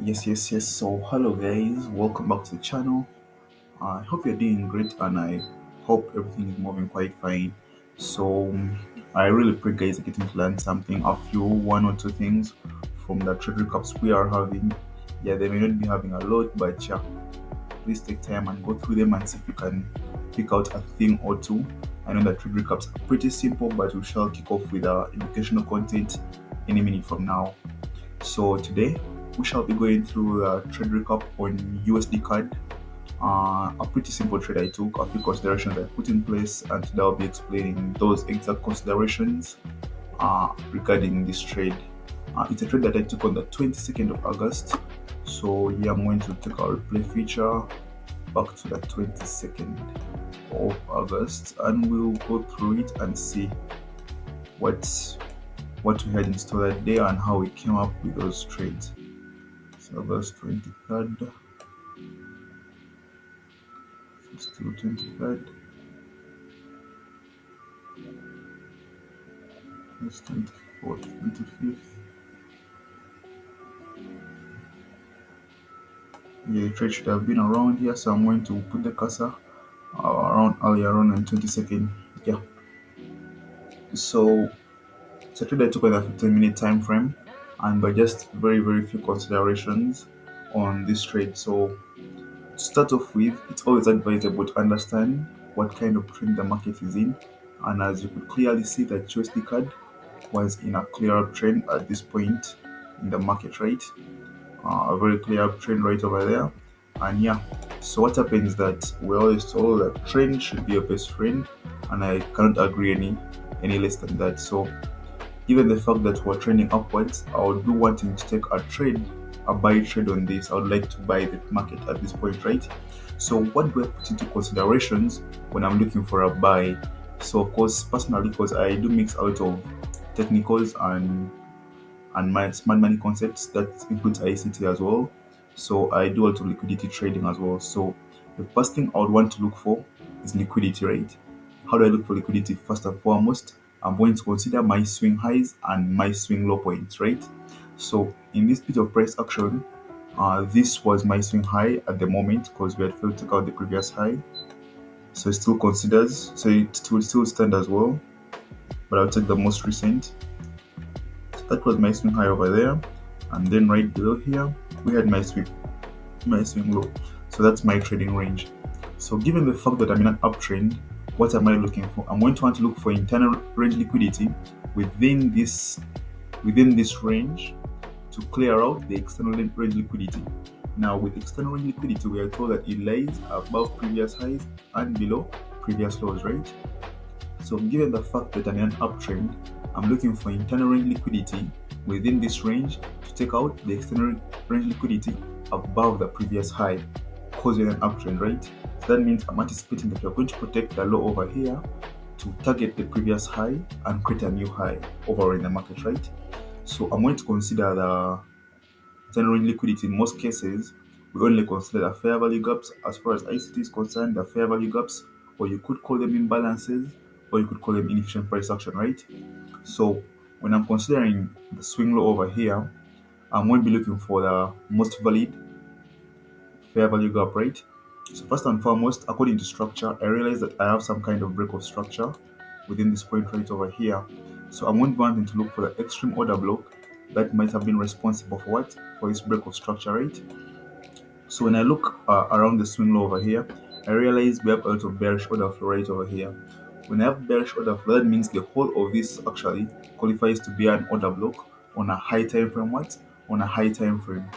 Yes. So, hello guys, welcome back to the channel. I hope you're doing great and I hope everything is moving quite fine. So, I really pray guys are getting to learn something, a few, one or two things from the trade recaps we are having. Yeah, they may not be having a lot, but yeah, please take time and go through them and see if you can pick out a thing or two. I know that trade recaps are pretty simple, but we shall kick off with educational content any minute from now. So today we shall be going through a trade recap on Usdcad. A pretty simple trade I took, a few considerations I put in place, and today I'll be explaining those exact considerations regarding this trade. It's a trade that I took on the 22nd of August. So yeah, I'm going to take our replay feature back to the 22nd of August, and we'll go through it and see what what we had in store that day and how we came up with those trades. So August 23rd, still 23rd, that's 24th, 25th. Yeah, the trade should have been around here, so I'm going to put the cursor around earlier on 22nd. Yeah, so it's a trade I took on a 15-minute time frame, and by just very few considerations on this trade. So to start off with, it's always advisable to understand what kind of trend the market is in, and as you could clearly see that USD card was in a clear uptrend at this point in the market, right? A very clear uptrend right over there. And yeah, so what happens is that we always told that trend should be your best friend, and I cannot agree any less than that. So given the fact that we're trending upwards, I would be wanting to take a trade, a buy trade on this. I would like to buy the market at this point, right? So what do I put into considerations when I'm looking for a buy? So of course, personally, because I do mix a lot of technicals and my smart money concepts that includes Ict as well. So I do a lot of liquidity trading as well. So the first thing I would want to look for is liquidity, right? How do I look for liquidity? First and foremost, I'm going to consider my swing highs and my swing low points, right? So in this bit of price action, this was my swing high at the moment because we had failed to take out the previous high. So it still considers, so it will still stand as well, but I'll take the most recent. So that was my swing high over there, and then right below here we had my swing low. So that's my trading range. So given the fact that I'm in an uptrend, what am I looking for? I'm going to want to look for internal range liquidity within this range to clear out the external range liquidity. Now with external range liquidity, we are told that it lies above previous highs and below previous lows, right? So given the fact that I'm in an uptrend, I'm looking for internal range liquidity within this range to take out the external range liquidity above the previous high, causing an uptrend, right? So that means I'm anticipating that we're going to protect the low over here to target the previous high and create a new high overall in the market, right? So I'm going to consider the internal range liquidity. In most cases, we only consider the fair value gaps. As far as ICT is concerned, the fair value gaps, or you could call them imbalances, or you could call them inefficient price action, right? So when I'm considering the swing low over here, I'm going to be looking for the most valid fair value gap, right? So first and foremost, according to structure, I realize that I have some kind of break of structure within this point right over here. So I'm going to want to look for the extreme order block that might have been responsible for what? For this break of structure, right? So when I look around the swing low over here, I realize we have a lot of bearish order flow right over here. When I have bearish order flow, that means the whole of this actually qualifies to be an order block on a high time frame. What? On a high time frame.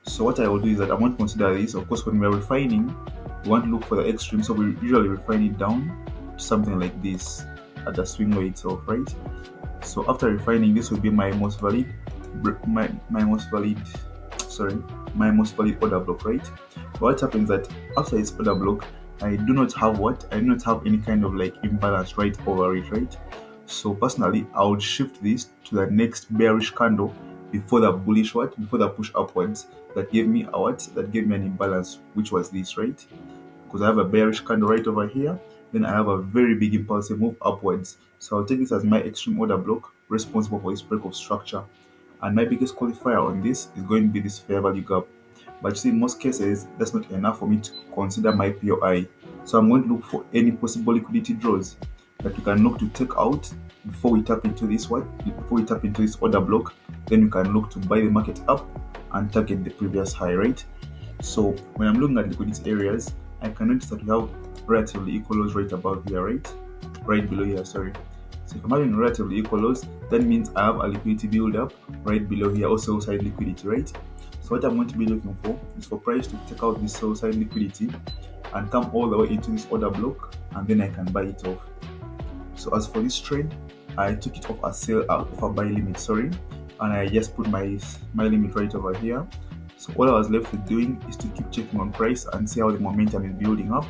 So what I will do is that I want to consider this. Of course, when we are refining, we want to look for the extreme. So we usually refine it down to something like this at the swing low itself, right? So after refining, this will be my most valid, my most valid, sorry, my most valid order block, right? But what happens that after this order block, I do not have what? I do not have any kind of like imbalance right over it, right? So personally, I would shift this to the next bearish candle before the bullish what? Before the push upwards that gave me a what? That gave me an imbalance, which was this, right? Because I have a bearish candle right over here, then I have a very big impulsive move upwards. So I'll take this as my extreme order block responsible for this break of structure. And my biggest qualifier on this is going to be this fair value gap. But you see, in most cases, that's not enough for me to consider my POI. So I'm going to look for any possible liquidity draws that we can look to take out before we tap into this one, before we tap into this order block. Then we can look to buy the market up and target the previous high, right? So when I'm looking at liquidity areas, I can notice that we have relatively equal lows right above here, right? Right below here, sorry. So if I'm having relatively equal lows, that means I have a liquidity build up right below here, also side liquidity, right? So what I'm going to be looking for is for price to take out this sell side liquidity and come all the way into this order block, and then I can buy it off. So as for this trade, I took it off a sell off a buy limit, sorry, and I just put my limit right over here. So all I was left with doing is to keep checking on price and see how the momentum is building up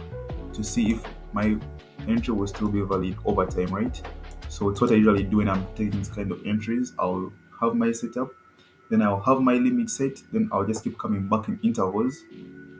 to see if my entry will still be valid over time, right? So it's what I usually do when I'm taking this kind of entries. I'll have my setup, then I'll have my limit set, then I'll just keep coming back in intervals.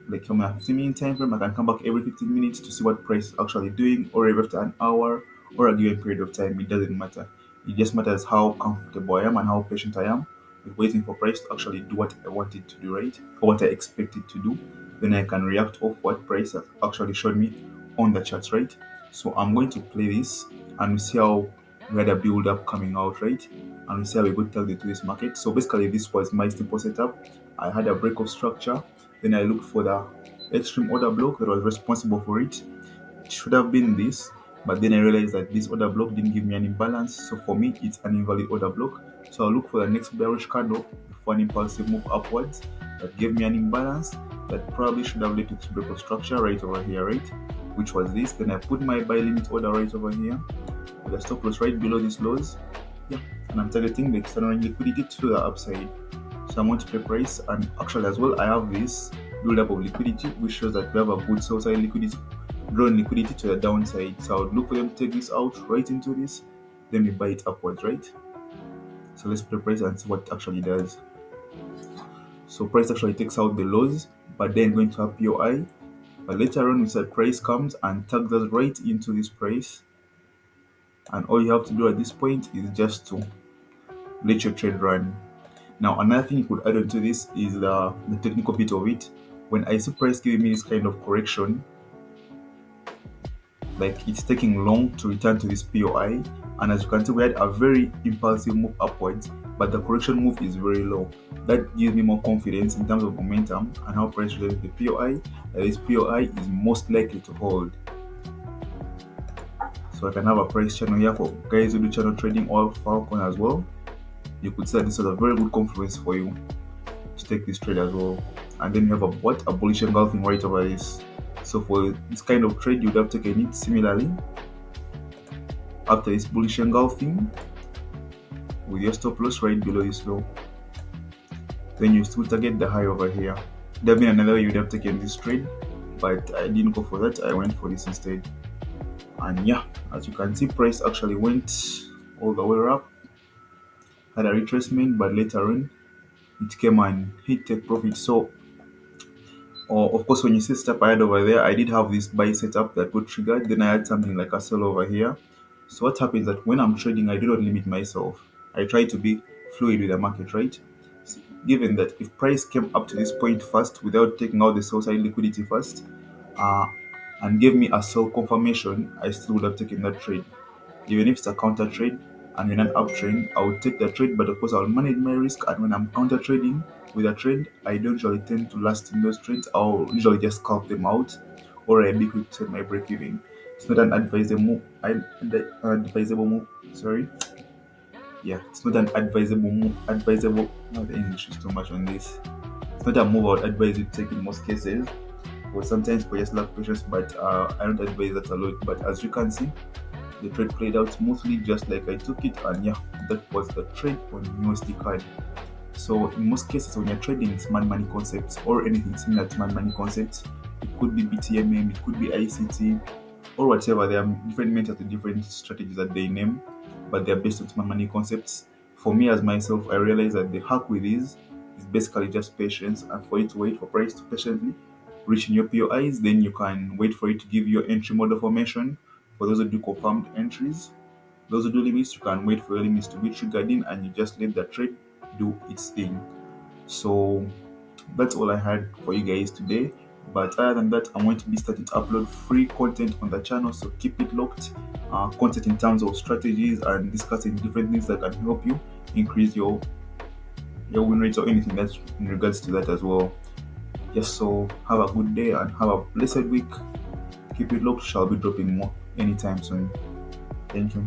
Like from a 15-minute time frame, I can come back every 15 minutes to see what price is actually doing, or every after an hour or a given period of time. It doesn't matter. It just matters how comfortable I am and how patient I am with waiting for price to actually do what I want it to do, right? Or what I expect it to do. Then I can react off what price has actually showed me on the charts, right? So I'm going to play this and we see how we had a build up coming out, right? And we see how we go target to this market. So basically, this was my simple setup. I had a break of structure, then I looked for the extreme order block that was responsible for it. It should have been this, but then I realized that this order block didn't give me an imbalance. So for me, it's an invalid order block. So I'll look for the next bearish candle for an impulsive move upwards that gave me an imbalance that probably should have led to this break of structure right over here, right? Which was this. Then I put my buy limit order right over here with a stop loss right below these lows. Yeah, and I'm targeting the external liquidity to the upside. So I'm going to pay price, and actually as well I have this build up of liquidity which shows that we have a good sell side liquidity, drawn liquidity to the downside. So I would look for them to take this out right into this, then we buy it upwards, right? So let's play price and see what it actually does. So price actually takes out the lows, but then going to have POI. But later on we said price comes and tags us right into this price, and all you have to do at this point is just to let your trade run. Now, another thing you could add on to this is the technical bit of it. When I see price giving me this kind of correction, like it's taking long to return to this POI, and as you can see, we had a very impulsive move upwards, but the correction move is very low. That gives me more confidence in terms of momentum and how price relates to the POI, that this POI is most likely to hold. So I can have a price channel here for guys who do channel trading or Falcon as well. You could say this is a very good confluence for you to take this trade as well. And then you have a bullish engulfing right over this. So for this kind of trade, you would have taken it similarly after this bullish engulfing with your stop loss right below this low. Then you still target the high over here. There been another way you would have taken this trade, but I didn't go for that. I went for this instead. And yeah, as you can see, price actually went all the way up, had a retracement, but later on it came and hit take profit. So of course, when you see step ahead over there, I did have this buy setup that got triggered. Then I had something like a sell over here. So what happens that when I'm trading, I do not limit myself. I try to be fluid with the market, right? Given that if price came up to this point first without taking out the sell side liquidity first, uh, and gave me a sell confirmation, I still would have taken that trade. Even if it's a counter trade and in an uptrend, I would take the trade, but of course I'll manage my risk. And when I'm counter trading with a trade, I don't usually tend to last in those trades. I'll usually just scalp them out, or I'll be quick to set my break even. It's not an advisable move. Advisable move. Sorry. Yeah, it's not an advisable move. Advisable. No, the English is too much on this. It's not a move I would advise you to take in most cases. Or sometimes for just lack patience, but I don't advise that a lot. But as you can see, the trade played out smoothly just like I took it, and yeah, that was the trade on Usdcad. So in most cases when you're trading smart money concepts or anything similar to smart money concepts, it could be BTMM, it could be ICT or whatever. There are different methods and different strategies that they name, but they're based on smart money concepts. For me as myself, I realized that the hack with these is basically just patience, and for you to wait for price to patiently reach in your POIs, then you can wait for it to give you your entry model formation. For those who do confirmed entries, those who do limits, you can wait for your limits to be triggered in and you just let the trade do its thing. So that's all I had for you guys today. But other than that, I'm going to be starting to upload free content on the channel, so keep it locked. Content in terms of strategies and discussing different things that can help you increase your win rates or anything that's in regards to that as well. Yes, so have a good day and have a blessed week. Keep it locked. Shall be dropping more anytime soon. Thank you.